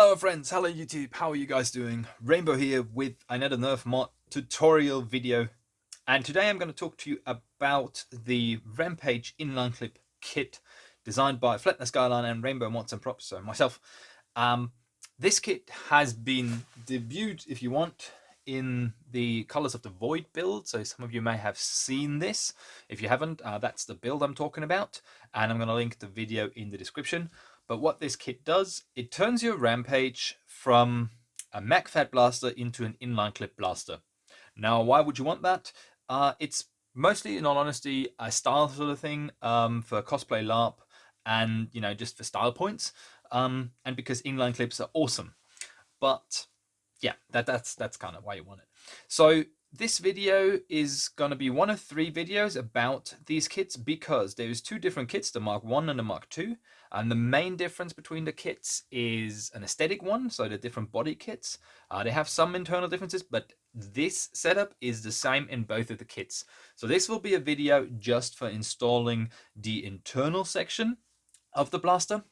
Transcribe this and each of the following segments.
Hello friends, hello YouTube, how are you guys doing? Rainbow here with another NERF mod tutorial video, and today I'm going to talk to you about the Rampage Inline Clip kit designed by Flatner Skyline and Rainbow Mods and Props, so myself. This kit has been debuted, if you want, in the Colors of the Void build, so some of you may have seen this. If you haven't, that's the build I'm talking about, and I'm going to link the video in the description. But what this kit does, it turns your Rampage from a MK1 blaster into an inline clip blaster. Now, why would you want that? It's mostly, in all honesty, a style sort of thing for cosplay LARP and, you know, just for style points. And because inline clips are awesome. But yeah, that's kind of why you want it. So this video is going to be one of 3 videos about these kits, because there's 2 different kits, the Mk1 and the Mk2, and the main difference between the kits is an aesthetic one, so the different body kits. They have some internal differences, but this setup is the same in both of the kits. So this will be a video just for installing the internal section of the blaster,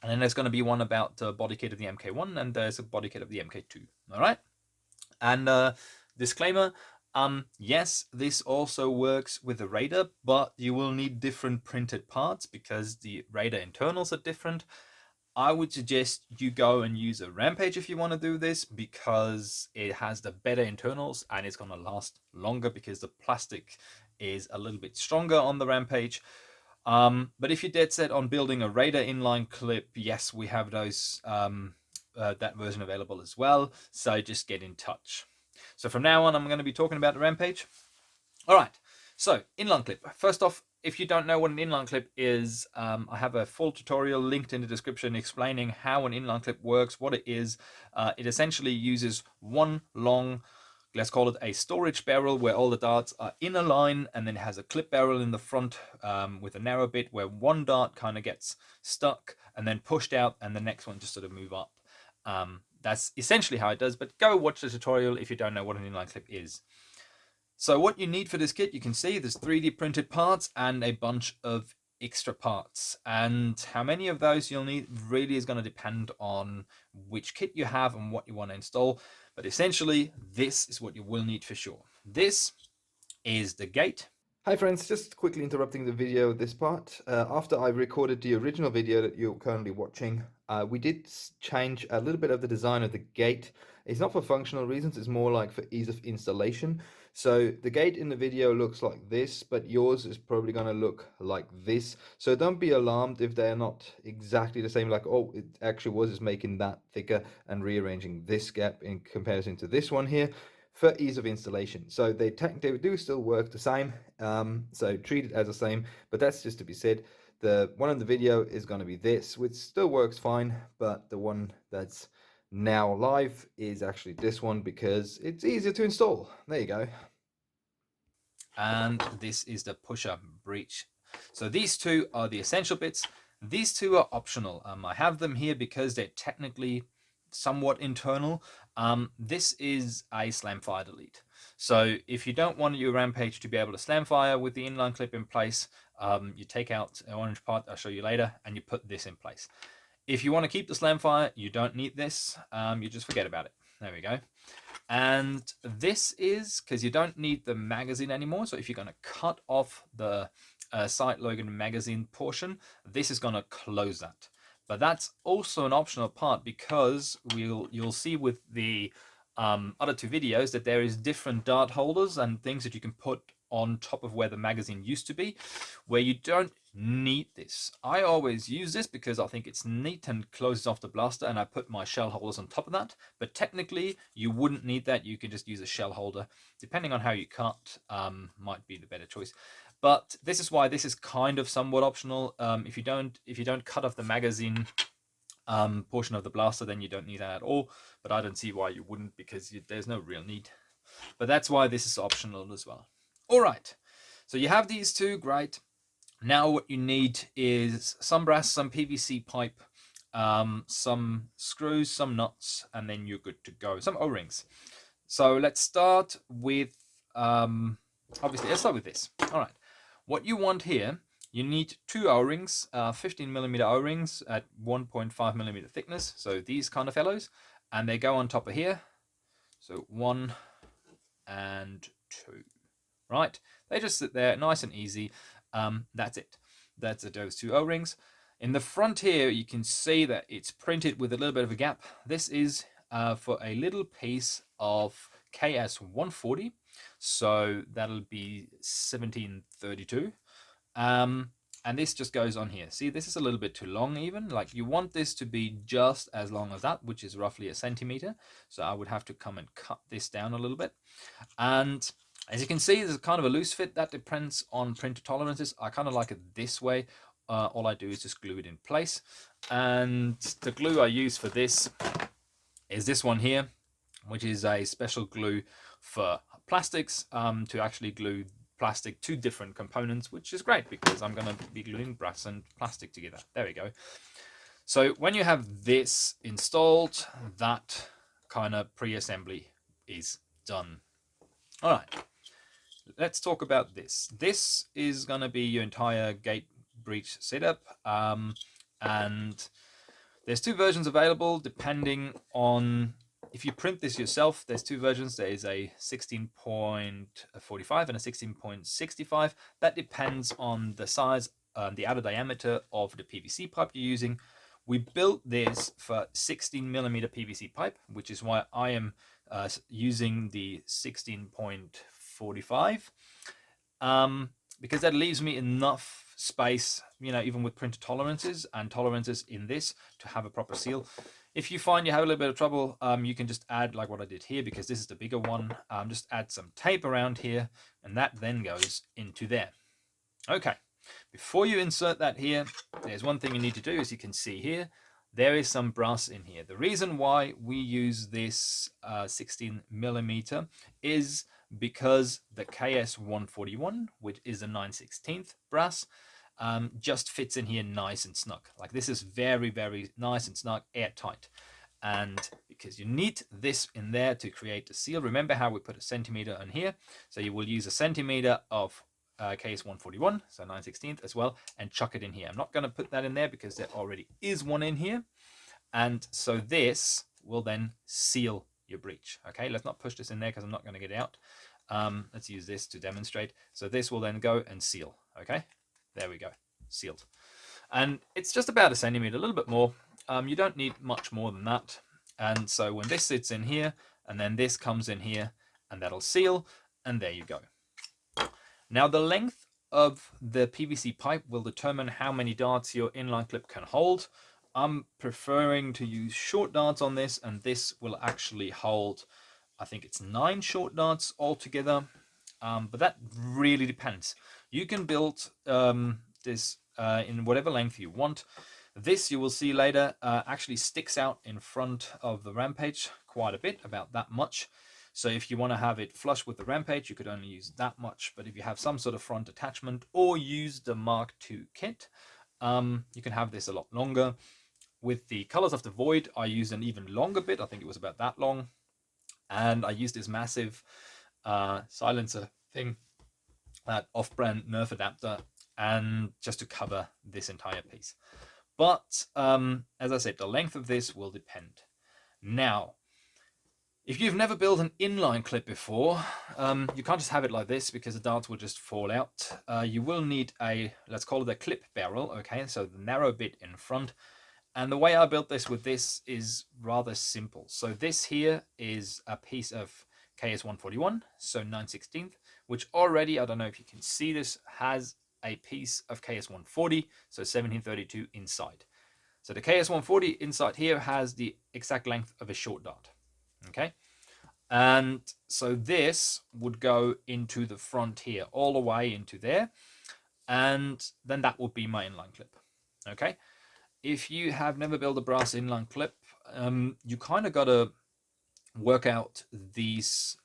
and then there's going to be one about the body kit of the Mk1, and there's a body kit of the Mk2. All right, and disclaimer, yes, this also works with the Raider, but you will need different printed parts because the Raider internals are different. I would suggest you go and use a Rampage if you want to do this, because it has the better internals and it's going to last longer because the plastic is a little bit stronger on the Rampage. But if you're dead set on building a Raider inline clip, yes, we have those that version available as well, so just get in touch. So from now on, I'm going to be talking about the Rampage. All right, so inline clip. First off, if you don't know what an inline clip is, I have a full tutorial linked in the description explaining how an inline clip works, what it is. It essentially uses one long, let's call it a storage barrel, where all the darts are in a line, and then it has a clip barrel in the front with a narrow bit where one dart kind of gets stuck and then pushed out, and the next one just sort of move up. That's essentially how it does, but go watch the tutorial if you don't know what an inline clip is. So what you need for this kit, you can see there's 3D printed parts and a bunch of extra parts, and how many of those you'll need really is going to depend on which kit you have and what you want to install. But essentially, this is what you will need for sure. This is the gate. Hi friends, just quickly interrupting the video this part. After I recorded the original video that you're currently watching, we did change a little bit of the design of the gate. It's not for functional reasons, it's more like for ease of installation. So the gate in the video looks like this, but yours is probably going to look like this. So don't be alarmed if they're not exactly the same, like, oh, it actually was just making that thicker and rearranging this gap in comparison to this one here, for ease of installation. So they do still work the same, so treat it as the same, but that's just to be said. The one in the video is going to be this, which still works fine, but the one that's now live is actually this one because it's easier to install. There you go. And this is the pusher breech. So these 2 are the essential bits. These 2 are optional. I have them here because they're technically somewhat internal. This is a slam fire delete. So if you don't want your Rampage to be able to slam fire with the inline clip in place, you take out an orange part, I'll show you later, and you put this in place. If you want to keep the slam fire, you don't need this. You just forget about it. There we go. And this is because you don't need the magazine anymore. So if you're going to cut off the sight Logan magazine portion, this is going to close that. But that's also an optional part, because you'll see with the other 2 videos that there is different dart holders and things that you can put on top of where the magazine used to be, where you don't need this. I always use this because I think it's neat and closes off the blaster, and I put my shell holders on top of that. But technically you wouldn't need that. You can just use a shell holder, depending on how you cut, might be the better choice. But this is why this is kind of somewhat optional. If you don't cut off the magazine portion of the blaster, then you don't need that at all. But I don't see why you wouldn't, because there's no real need. But that's why this is optional as well. All right, so you have these 2, great. Now what you need is some brass, some PVC pipe, some screws, some nuts, and then you're good to go. Some O-rings. So let's start with, obviously, let's start with this. All right, what you want here, you need two O-rings, 15mm O-rings at 1.5mm thickness, so these kind of fellows, and they go on top of here. So 1 and 2, right? They just sit there, nice and easy. That's it. That's those two O-rings. In the front here, you can see that it's printed with a little bit of a gap. This is for a little piece of KS140, so that'll be 1732. And this just goes on here. See, this is a little bit too long even. Like, you want this to be just as long as that, which is roughly a centimeter. So I would have to come and cut this down a little bit. And as you can see, there's kind of a loose fit. That depends on printer tolerances. I kind of like it this way. All I do is just glue it in place. And the glue I use for this is this one here, which is a special glue for plastics, to actually glue plastic to different components, which is great because I'm going to be gluing brass and plastic together. There we go. So when you have this installed, that kind of pre-assembly is done. All right, let's talk about this. This is going to be your entire gate breech setup, and there's two versions available depending on if you print this yourself. There's two versions. There is a 16.45 and a 16.65. That depends on the size, the outer diameter of the PVC pipe you're using. We built this for 16mm PVC pipe, which is why I am using the 16.45, because that leaves me enough space, you know, even with printer tolerances and tolerances in this, to have a proper seal. If you find you have a little bit of trouble, you can just add, like what I did here, because this is the bigger one, just add some tape around here, and that then goes into there. Okay, before you insert that here, there's one thing you need to do. As you can see here, there is some brass in here. The reason why we use this 16mm is because the KS141, which is a 9/16 brass, just fits in here nice and snug. Like, this is very, very nice and snug, airtight. And because you need this in there to create the seal, remember how we put a centimeter on here? So you will use a centimeter of KS141, so 9/16 as well, and chuck it in here. I'm not going to put that in there because there already is one in here. And so this will then seal your breech. Okay, let's not push this in there because I'm not going to get it out. Let's use this to demonstrate. So this will then go and seal. Okay, there we go, sealed. And it's just about a centimeter, a little bit more. You don't need much more than that. And so when this sits in here, and then this comes in here, and that'll seal, and there you go. Now, the length of the PVC pipe will determine how many darts your inline clip can hold. I'm preferring to use short darts on this, and this will actually hold, I think it's 9 short darts altogether. But that really depends. You can build this in whatever length you want. This, you will see later, actually sticks out in front of the Rampage quite a bit, about that much. So if you want to have it flush with the Rampage, you could only use that much. But if you have some sort of front attachment or use the Mark II kit, you can have this a lot longer. With the Colors of the Void, I used an even longer bit. I think it was about that long. And I used this massive silencer thing, that off-brand NERF adapter, and just to cover this entire piece. But as I said, the length of this will depend. Now, if you've never built an inline clip before, you can't just have it like this because the darts will just fall out. You will need a, let's call it a clip barrel, okay? So the narrow bit in front. And the way I built this with this is rather simple. So this here is a piece of KS141, so 9/16, which already, I don't know if you can see this, has a piece of KS140, so 1732 inside. So the KS140 inside here has the exact length of a short dart. Okay, and so this would go into the front here, all the way into there, and then that would be my inline clip. Okay, if you have never built a brass inline clip, you kind of got to work out these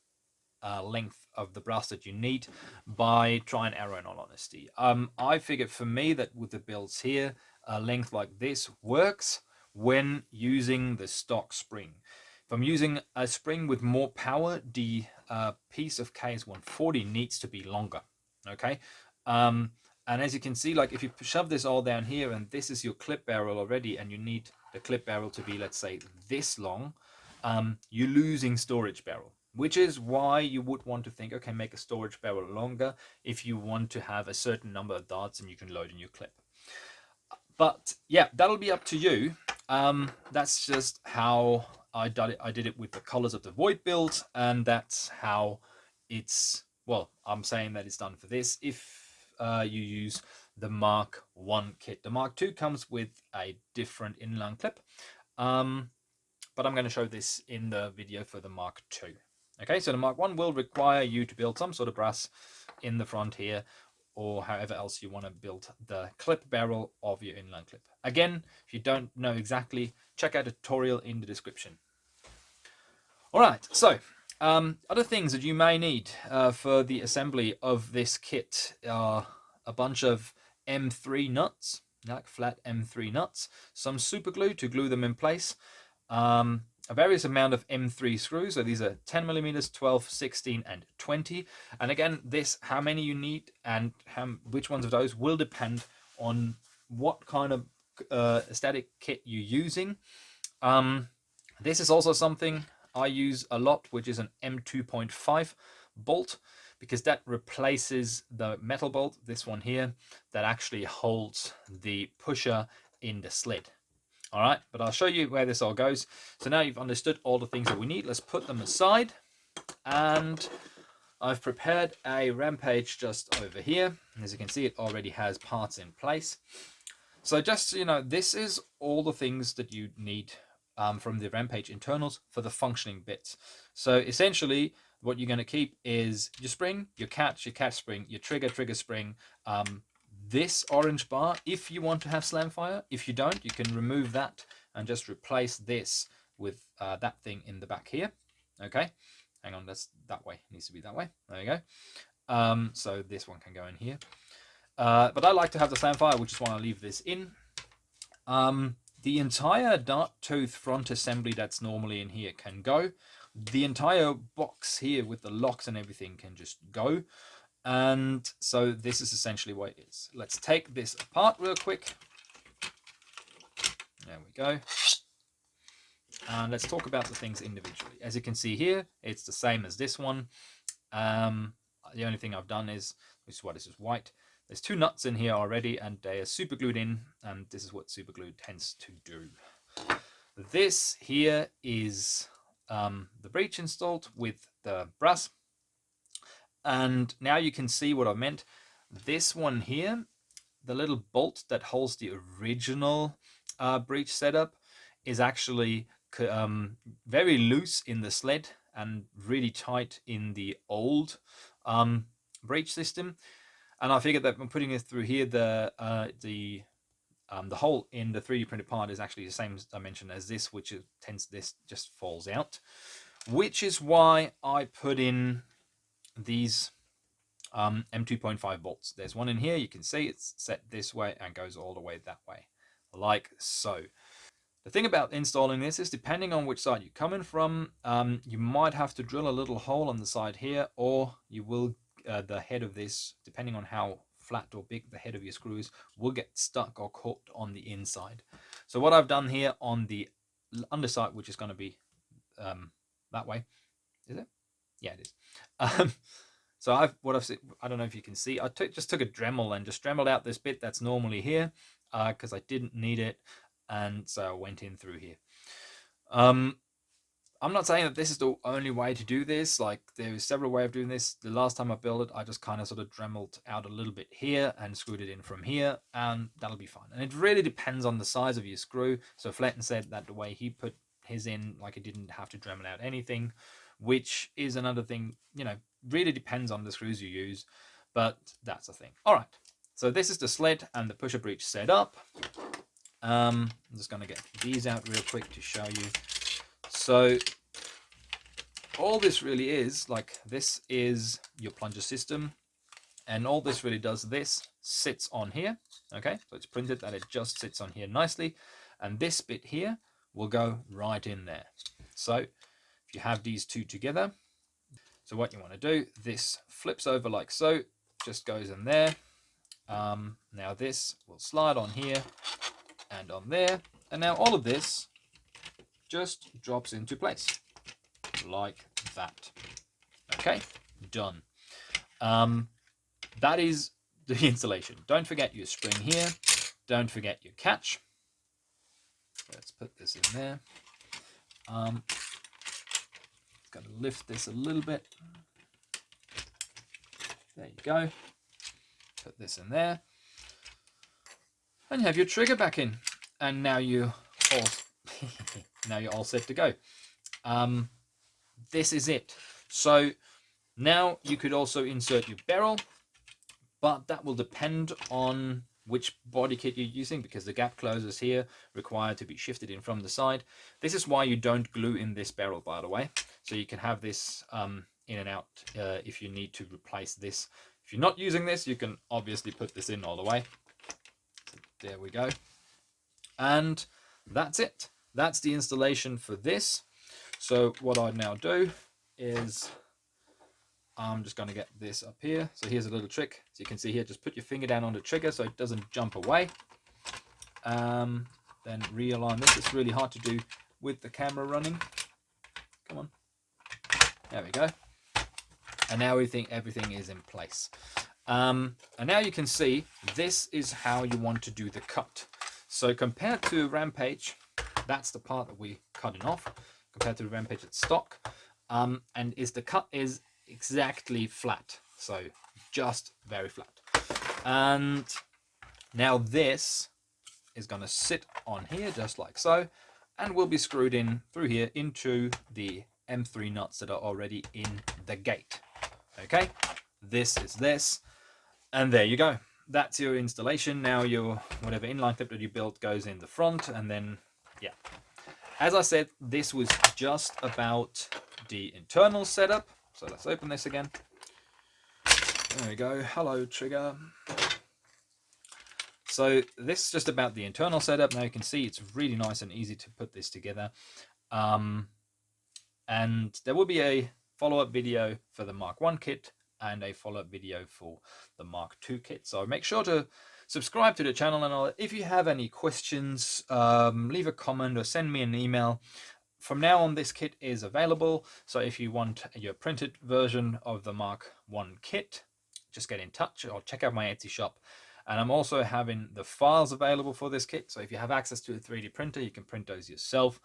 length of the brass that you need by try and error, in all honesty. I figured for me that with the builds here, a length like this works when using the stock spring. If I'm using a spring with more power, the piece of KS140 needs to be longer. Okay, And as you can see, like if you shove this all down here and this is your clip barrel already, and you need the clip barrel to be, let's say, this long, you're losing storage barrel, which is why you would want to think, okay, make a storage barrel longer if you want to have a certain number of darts and you can load in your clip. But yeah, that'll be up to you. That's just how I did it with the colors of the void build, and that's how it's, well, I'm saying that it's done for this. If you use the Mark 1 kit, the Mark 2 comes with a different inline clip, but I'm going to show this in the video for the Mark 2. Okay, so the Mark 1 will require you to build some sort of brass in the front here, or however else you want to build the clip barrel of your inline clip. Again, if you don't know exactly, check out a tutorial in the description. All right, so other things that you may need for the assembly of this kit are a bunch of M3 nuts, like flat M3 nuts, some super glue to glue them in place, a various amount of M3 screws. So these are 10 millimeters, 12, 16, and 20. And again, this, how many you need and which ones of those will depend on what kind of static kit you're using. This is also something I use a lot, which is an M2.5 bolt, because that replaces the metal bolt, this one here, that actually holds the pusher in the sled. All right, but I'll show you where this all goes. So now you've understood all the things that we need. Let's put them aside. And I've prepared a Rampage just over here. As you can see, it already has parts in place. So just, you know, this is all the things that you need from the Rampage internals for the functioning bits. So essentially, what you're going to keep is your spring, your catch spring, your trigger spring, this orange bar if you want to have slam fire. If you don't, you can remove that and just replace this with that thing in the back here. Okay, hang on, that's that way, it needs to be that way. There you go. So this one can go in here, but I like to have the slam fire, which is why I leave this in. The entire dart tooth front assembly that's normally in here can go. The entire box here with the locks and everything can just go. And so this is essentially what it is. Let's take this apart real quick. There we go. And let's talk about the things individually. As you can see here, it's the same as this one. The only thing I've done is, this is white. There's two nuts in here already, and they are super glued in, and this is what super glue tends to do. This here is the breech installed with the brass. And now you can see what I meant. This one here, the little bolt that holds the original breech setup, is actually very loose in the sled and really tight in the old breech system. And I figured that when putting it through here, the hole in the 3D printed part is actually the same dimension as this, which this just falls out. Which is why I put in these M2.5 bolts. There's one in here, you can see it's set this way and goes all the way that way, like so. The thing about installing this is, depending on which side you're coming from, you might have to drill a little hole on the side here, or you will, the head of this, depending on how flat or big the head of your screws, will get stuck or caught on the inside. So what I've done here on the underside, which is going to be that way, is it? Yeah, it is. So I don't know if you can see, I just took a Dremel and just Dremeled out this bit that's normally here, because I didn't need it, and so I went in through here. I'm not saying that this is the only way to do this. Like, there's several ways of doing this. The last time I built it, I just kind of sort of Dremeled out a little bit here and screwed it in from here, and that'll be fine. And it really depends on the size of your screw. So Fletton said that the way he put his in, like, he didn't have to Dremel out anything, which is another thing, you know, really depends on the screws you use, but that's the thing. All right, so this is the sled and the pusher breech set up. I'm just going to get these out real quick to show you. So all this really is, like, this is your plunger system, and all this really does, this sits on here. Okay, so it's printed that it just sits on here nicely, and this bit here will go right in there. So if you have these two together, so what you want to do, this flips over like so, just goes in there, Now this will slide on here and on there, and now all of this just drops into place like that. Okay, done. That is the installation. Don't forget your spring here. Don't forget your catch. Let's put this in there. Got to lift this a little bit. There you go. Put this in there. And you have your trigger back in. And now you're all now you're all set to go. This is it. So now you could also insert your barrel, but that will depend on which body kit you're using, because the gap closers here require to be shifted in from the side. This is why you don't glue in this barrel, by the way. So you can have this in and out if you need to replace this. If you're not using this, you can obviously put this in all the way. So there we go. And that's it. That's the installation for this. So what I'd now do is I'm just going to get this up here. So here's a little trick. So you can see here, just put your finger down on the trigger so it doesn't jump away. Then realign this. It's really hard to do with the camera running. Come on. There we go. And now we think everything is in place. And now you can see this is how you want to do the cut. So compared to Rampage, that's the part that we're cutting off. Compared to the Rampage at stock. And the cut is exactly flat, so just very flat. And now this is going to sit on here just like so, and will be screwed in through here into the M3 nuts that are already in the gate. Okay, this is this, and there you go. That's your installation. Now your whatever inline clip that you built goes in the front, and then yeah, as I said, this was just about the internal setup. So let's open this again. There we go. Hello, trigger. So this is just about the internal setup. Now you can see it's really nice and easy to put this together. And there will be a follow-up video for the Mark 1 kit and a follow-up video for the Mark 2 kit. So make sure to subscribe to the channel, and if you have any questions, leave a comment or send me an email. From now on, this kit is available, so if you want your printed version of the Mark 1 kit, just get in touch or check out my Etsy shop. And I'm also having the files available for this kit, so if you have access to a 3D printer, you can print those yourself.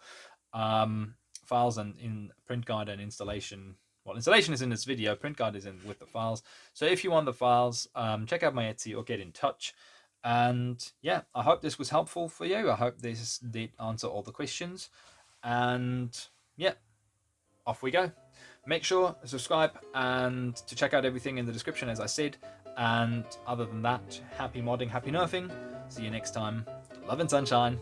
Files and in print guide and installation. Well, installation is in this video, print guide is in with the files. So if you want the files, check out my Etsy or get in touch. And yeah, I hope this was helpful for you. I hope this did answer all the questions. And yeah, off we go. Make sure to subscribe and to check out everything in the description, as I said. And other than that, happy modding, happy nerfing. See you next time. Love and sunshine.